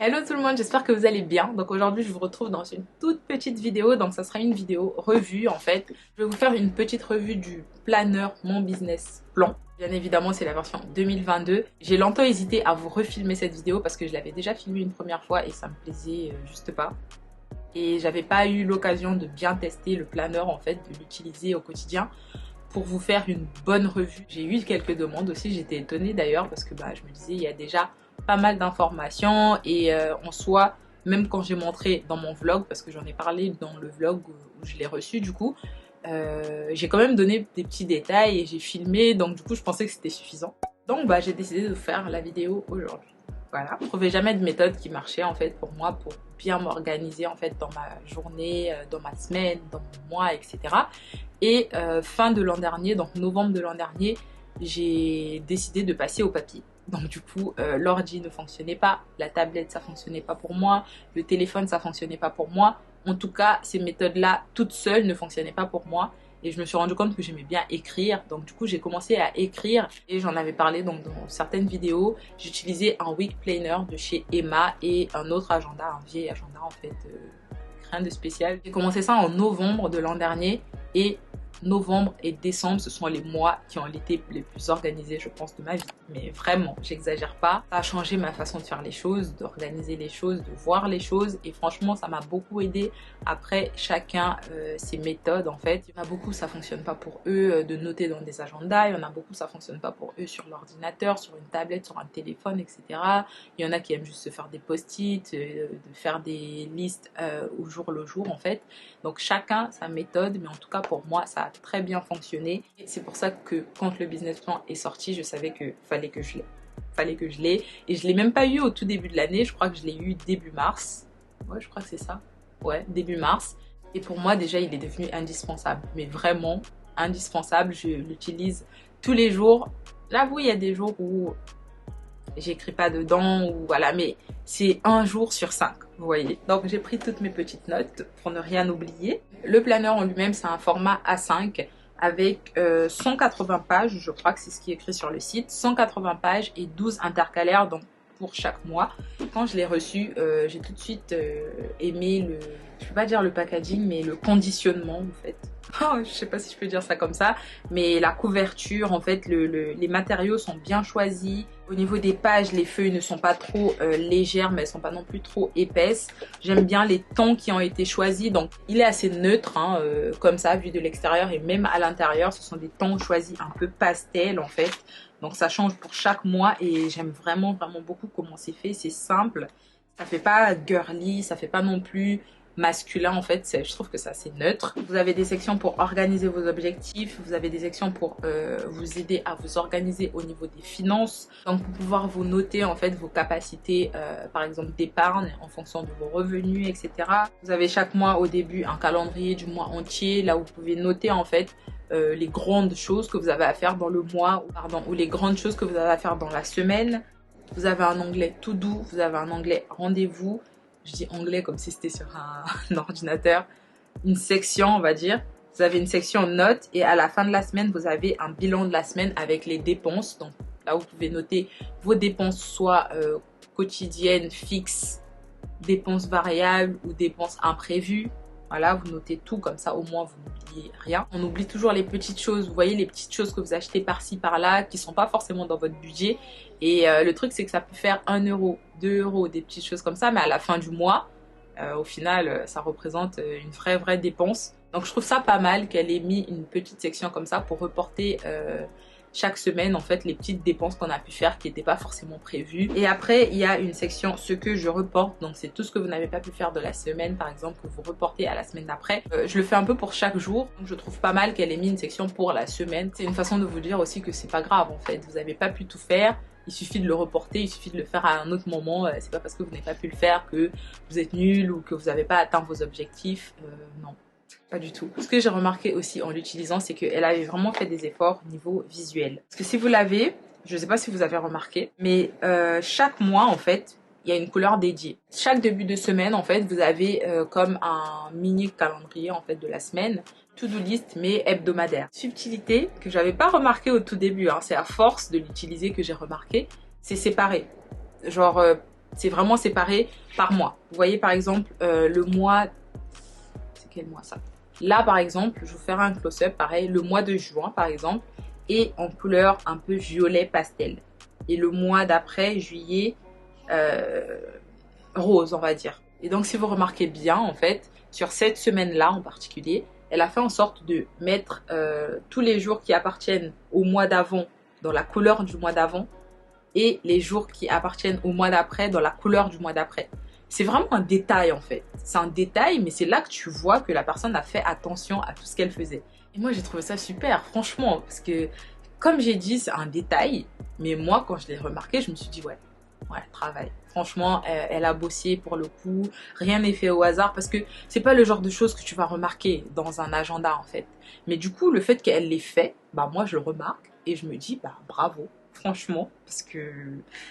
Hello tout le monde, j'espère que vous allez bien. Donc aujourd'hui je vous retrouve dans une toute petite vidéo, donc ça sera une vidéo revue en fait. Je vais vous faire une petite revue du planeur Mon Business Plan. Bien évidemment c'est la version 2022. J'ai longtemps hésité à vous refilmer cette vidéo parce que je l'avais déjà filmée une première fois et ça me plaisait juste pas. Et j'avais pas eu l'occasion de bien tester le planeur en fait, de l'utiliser au quotidien pour vous faire une bonne revue. J'ai eu quelques demandes aussi, j'étais étonnée d'ailleurs parce que je me disais il y a déjà pas mal d'informations et en soi, même quand j'ai montré dans mon vlog, parce que j'en ai parlé dans le vlog où je l'ai reçu du coup, j'ai quand même donné des petits détails et j'ai filmé, donc du coup je pensais que c'était suffisant. Donc j'ai décidé de faire la vidéo aujourd'hui. Voilà, je trouvais jamais de méthode qui marchait en fait pour moi pour bien m'organiser en fait dans ma journée, dans ma semaine, dans mon mois, etc. Et fin de l'an dernier, donc novembre de l'an dernier, j'ai décidé de passer au papier. Donc du coup, l'ordi ne fonctionnait pas, la tablette ça fonctionnait pas pour moi, le téléphone ça fonctionnait pas pour moi. En tout cas, ces méthodes-là, toutes seules, ne fonctionnaient pas pour moi. Et je me suis rendu compte que j'aimais bien écrire. Donc du coup, j'ai commencé à écrire. Et j'en avais parlé donc, dans certaines vidéos. J'utilisais un week planner de chez Emma et un autre agenda, un vieil agenda en fait. Rien de spécial. J'ai commencé ça en novembre de l'an dernier. Et novembre et décembre, ce sont les mois qui ont été les plus organisés, je pense, de ma vie. Mais vraiment, j'exagère pas. Ça a changé ma façon de faire les choses, d'organiser les choses, de voir les choses. Et franchement, ça m'a beaucoup aidé. Après, chacun ses méthodes, en fait. Il y en a beaucoup, ça fonctionne pas pour eux de noter dans des agendas. Il y en a beaucoup, ça fonctionne pas pour eux sur l'ordinateur, sur une tablette, sur un téléphone, etc. Il y en a qui aiment juste se faire des post-it, de faire des listes au jour le jour, en fait. Donc, chacun sa méthode. Mais en tout cas, pour moi, ça a très bien fonctionné. Et c'est pour ça que quand le business plan est sorti, je savais que fallait que je l'ai. Et je l'ai même pas eu au tout début de l'année. Je crois que je l'ai eu début mars. Ouais, je crois que c'est ça. Ouais, début mars. Et pour moi, déjà, il est devenu indispensable. Mais vraiment indispensable. Je l'utilise tous les jours. J'avoue, il y a des jours où j'écris pas dedans ou voilà, mais c'est un jour sur 5, vous voyez. Donc j'ai pris toutes mes petites notes pour ne rien oublier. Le planeur en lui-même, c'est un format A5 avec 180 pages, je crois que c'est ce qui est écrit sur le site, 180 pages et 12 intercalaires, donc pour chaque mois. Quand je l'ai reçu, j'ai tout de suite aimé le, je peux pas dire le packaging, mais le conditionnement en fait. Oh, je sais pas si je peux dire ça comme ça, mais la couverture, en fait, les matériaux sont bien choisis. Au niveau des pages, les feuilles ne sont pas trop légères, mais elles sont pas non plus trop épaisses. J'aime bien les tons qui ont été choisis, donc il est assez neutre, hein, comme ça, vu de l'extérieur et même à l'intérieur, ce sont des tons choisis un peu pastel, en fait. Donc ça change pour chaque mois et j'aime vraiment, vraiment beaucoup comment c'est fait. C'est simple, ça fait pas girly, ça fait pas non plus masculin en fait, je trouve que c'est assez neutre. Vous avez des sections pour organiser vos objectifs, vous avez des sections pour vous aider à vous organiser au niveau des finances, donc pour pouvoir vous noter en fait vos capacités par exemple d'épargne en fonction de vos revenus, etc. Vous avez chaque mois au début un calendrier du mois entier, là où vous pouvez noter en fait les grandes choses que vous avez à faire dans le mois, ou les grandes choses que vous avez à faire dans la semaine. Vous avez un onglet tout doux, vous avez un onglet rendez-vous. Je dis onglet comme si c'était sur un ordinateur, une section on va dire. Vous avez une section notes et à la fin de la semaine, vous avez un bilan de la semaine avec les dépenses. Donc là, vous pouvez noter vos dépenses soit quotidiennes, fixes, dépenses variables ou dépenses imprévues. Voilà, vous notez tout comme ça, au moins vous n'oubliez rien. On oublie toujours les petites choses, vous voyez les petites choses que vous achetez par-ci par-là qui sont pas forcément dans votre budget. Et le truc c'est que ça peut faire 1 euro, 2 euros, des petites choses comme ça, mais à la fin du mois, au final ça représente une vraie dépense. Donc je trouve ça pas mal qu'elle ait mis une petite section comme ça pour reporter chaque semaine en fait les petites dépenses qu'on a pu faire qui n'étaient pas forcément prévues. Et après il y a une section ce que je reporte, donc c'est tout ce que vous n'avez pas pu faire de la semaine par exemple que vous reportez à la semaine d'après. Je le fais un peu pour chaque jour, donc je trouve pas mal qu'elle ait mis une section pour la semaine. C'est une façon de vous dire aussi que c'est pas grave en fait, vous n'avez pas pu tout faire. Il suffit de le reporter, il suffit de le faire à un autre moment. C'est pas parce que vous n'avez pas pu le faire que vous êtes nul ou que vous n'avez pas atteint vos objectifs. Non. Pas du tout. Ce que j'ai remarqué aussi en l'utilisant, c'est qu'elle avait vraiment fait des efforts au niveau visuel. Parce que si vous l'avez, je ne sais pas si vous avez remarqué, mais chaque mois, en fait, il y a une couleur dédiée. Chaque début de semaine, en fait, vous avez comme un mini calendrier, en fait, de la semaine. To-do list, mais hebdomadaire. Subtilité que j'avais pas remarqué au tout début, hein, c'est à force de l'utiliser que j'ai remarqué, c'est séparé. Genre, C'est vraiment séparé par mois. Vous voyez par exemple le mois... C'est quel mois ça? Là par exemple, je vous ferai un close-up pareil, le mois de juin par exemple, est en couleur un peu violet pastel. Et le mois d'après, juillet, rose on va dire. Et donc si vous remarquez bien en fait, sur cette semaine-là en particulier, elle a fait en sorte de mettre tous les jours qui appartiennent au mois d'avant dans la couleur du mois d'avant et les jours qui appartiennent au mois d'après dans la couleur du mois d'après. C'est vraiment un détail en fait. C'est un détail, mais c'est là que tu vois que la personne a fait attention à tout ce qu'elle faisait. Et moi j'ai trouvé ça super, franchement, parce que comme j'ai dit, c'est un détail, mais moi quand je l'ai remarqué, je me suis dit ouais, travail. Franchement, elle a bossé pour le coup, rien n'est fait au hasard parce que c'est pas le genre de choses que tu vas remarquer dans un agenda en fait. Mais du coup, le fait qu'elle l'ait fait, bah moi je le remarque et je me dis bah bravo. Franchement, parce que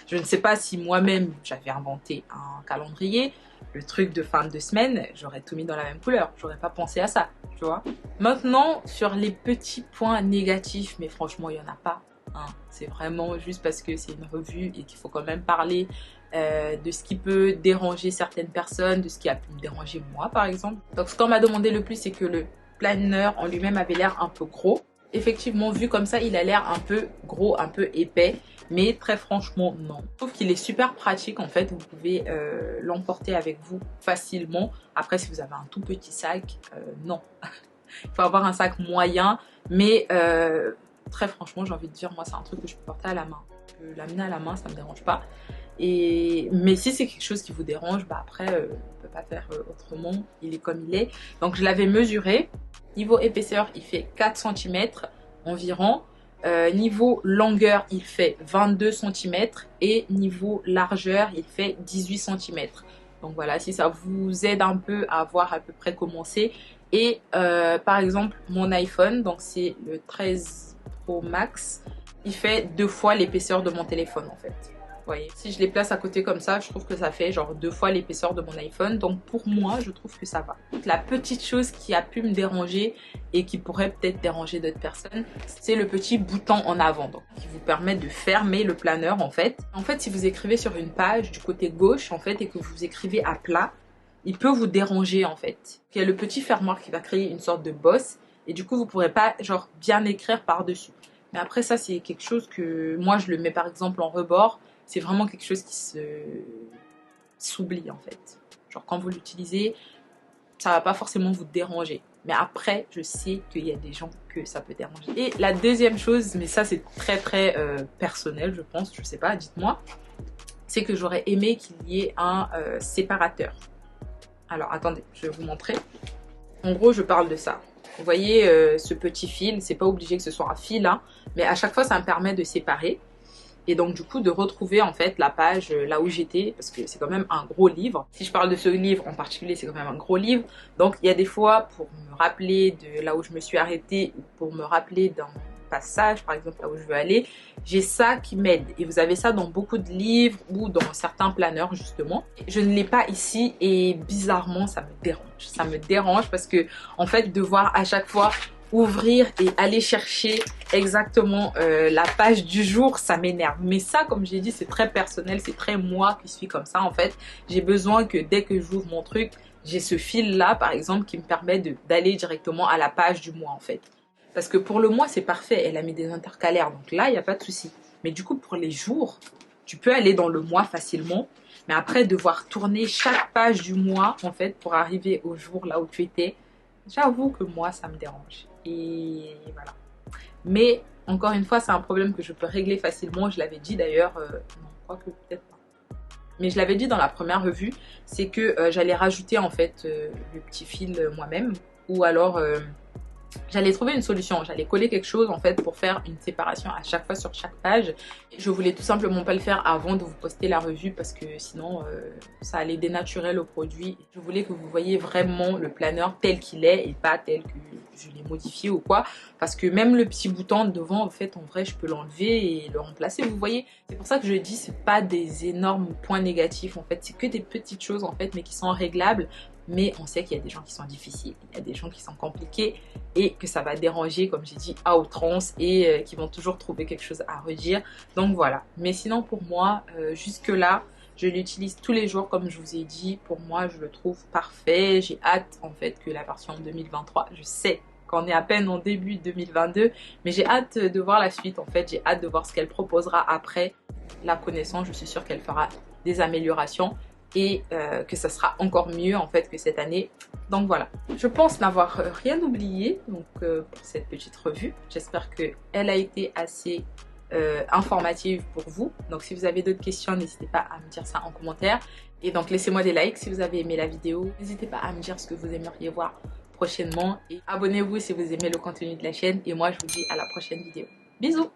je ne sais pas si moi-même j'avais inventé un calendrier, le truc de fin de semaine, j'aurais tout mis dans la même couleur, j'aurais pas pensé à ça, tu vois. Maintenant, sur les petits points négatifs, mais franchement, il n'y en a pas. Hein. C'est vraiment juste parce que c'est une revue et qu'il faut quand même parler de ce qui peut déranger certaines personnes, de ce qui a pu me déranger moi par exemple. Donc ce qu'on m'a demandé le plus, c'est que le planner en lui-même avait l'air un peu gros. Effectivement, vu comme ça, il a l'air un peu gros, un peu épais, mais très franchement, non. Je trouve qu'il est super pratique en fait, vous pouvez l'emporter avec vous facilement. Après, si vous avez un tout petit sac, non. Il faut avoir un sac moyen, mais très franchement, j'ai envie de dire, moi, c'est un truc que je peux porter à la main. L'amener à la main, ça me dérange pas. Mais si c'est quelque chose qui vous dérange, bah après, on ne peut pas faire autrement. Il est comme il est. Donc, je l'avais mesuré. Niveau épaisseur, il fait 4 cm environ. Niveau longueur, il fait 22 cm. Et niveau largeur, il fait 18 cm. Donc voilà, si ça vous aide un peu à voir à peu près comment c'est. Et par exemple, mon iPhone, donc c'est le 13 Pro Max, il fait 2 fois l'épaisseur de mon téléphone en fait. Vous voyez, si je les place à côté comme ça, je trouve que ça fait genre 2 fois l'épaisseur de mon iPhone. Donc pour moi, je trouve que ça va. La petite chose qui a pu me déranger et qui pourrait peut-être déranger d'autres personnes, c'est le petit bouton en avant, donc qui vous permet de fermer le planeur en fait. En fait, si vous écrivez sur une page du côté gauche en fait et que vous écrivez à plat, il peut vous déranger en fait. Il y a le petit fermoir qui va créer une sorte de bosse et du coup vous pourrez pas genre bien écrire par-dessus. Mais après ça c'est quelque chose que moi je le mets par exemple en rebord. C'est vraiment quelque chose qui s'oublie en fait. Genre quand vous l'utilisez, ça va pas forcément vous déranger. Mais après, je sais qu'il y a des gens que ça peut déranger. Et la deuxième chose, mais ça c'est très personnel je pense, je sais pas, dites-moi. C'est que j'aurais aimé qu'il y ait un séparateur. Alors attendez, je vais vous montrer. En gros, je parle de ça. Vous voyez ce petit fil, c'est pas obligé que ce soit un fil, hein, mais à chaque fois ça me permet de séparer. Et donc du coup de retrouver en fait la page là où j'étais, parce que c'est quand même un gros livre. Si je parle de ce livre en particulier, c'est quand même un gros livre. Donc il y a des fois pour me rappeler de là où je me suis arrêtée, ou pour me rappeler d'un passage par exemple là où je veux aller, j'ai ça qui m'aide. Et vous avez ça dans beaucoup de livres ou dans certains planeurs justement. Je ne l'ai pas ici et bizarrement ça me dérange. Ça me dérange parce que en fait devoir à chaque fois ouvrir et aller chercher exactement la page du jour, ça m'énerve. Mais ça, comme j'ai dit, c'est très personnel, c'est très moi qui suis comme ça en fait. J'ai besoin que dès que j'ouvre mon truc, j'ai ce fil là par exemple qui me permet d'aller directement à la page du mois en fait. Parce que pour le mois c'est parfait, elle a mis des intercalaires, donc là il n'y a pas de souci. Mais du coup pour les jours, tu peux aller dans le mois facilement. Mais après devoir tourner chaque page du mois en fait pour arriver au jour là où tu étais, j'avoue que moi ça me dérange. Et voilà. Mais encore une fois, c'est un problème que je peux régler facilement. Je l'avais dit d'ailleurs, non, quoique peut-être pas. Mais je l'avais dit dans la première revue, c'est que j'allais rajouter en fait le petit fil moi-même. Ou alors j'allais trouver une solution. J'allais coller quelque chose en fait pour faire une séparation à chaque fois sur chaque page. Je voulais tout simplement pas le faire avant de vous poster la revue parce que sinon ça allait dénaturer le produit. Je voulais que vous voyiez vraiment le planeur tel qu'il est et pas tel que je l'ai modifié ou quoi. Parce que même le petit bouton devant, en fait, en vrai, je peux l'enlever et le remplacer, vous voyez. C'est pour ça que je dis, c'est pas des énormes points négatifs en fait. C'est que des petites choses en fait, mais qui sont réglables. Mais on sait qu'il y a des gens qui sont difficiles, il y a des gens qui sont compliqués et que ça va déranger, comme j'ai dit, à outrance et qui vont toujours trouver quelque chose à redire. Donc voilà. Mais sinon pour moi, jusque là, Je l'utilise tous les jours comme je vous ai dit. Pour moi, je le trouve parfait. J'ai hâte en fait que la version 2023, je sais qu'on est à peine en début 2022, mais j'ai hâte de voir la suite en fait. J'ai hâte de voir ce qu'elle proposera après. La connaissant, je suis sûre qu'elle fera des améliorations et que ça sera encore mieux en fait que cette année. Donc voilà, je pense n'avoir rien oublié donc, pour cette petite revue. J'espère qu'elle a été assez informative pour vous. Donc si vous avez d'autres questions, n'hésitez pas à me dire ça en commentaire. Et donc laissez-moi des likes si vous avez aimé la vidéo. N'hésitez pas à me dire ce que vous aimeriez voir prochainement. Et abonnez-vous si vous aimez le contenu de la chaîne. Et moi je vous dis à la prochaine vidéo. Bisous!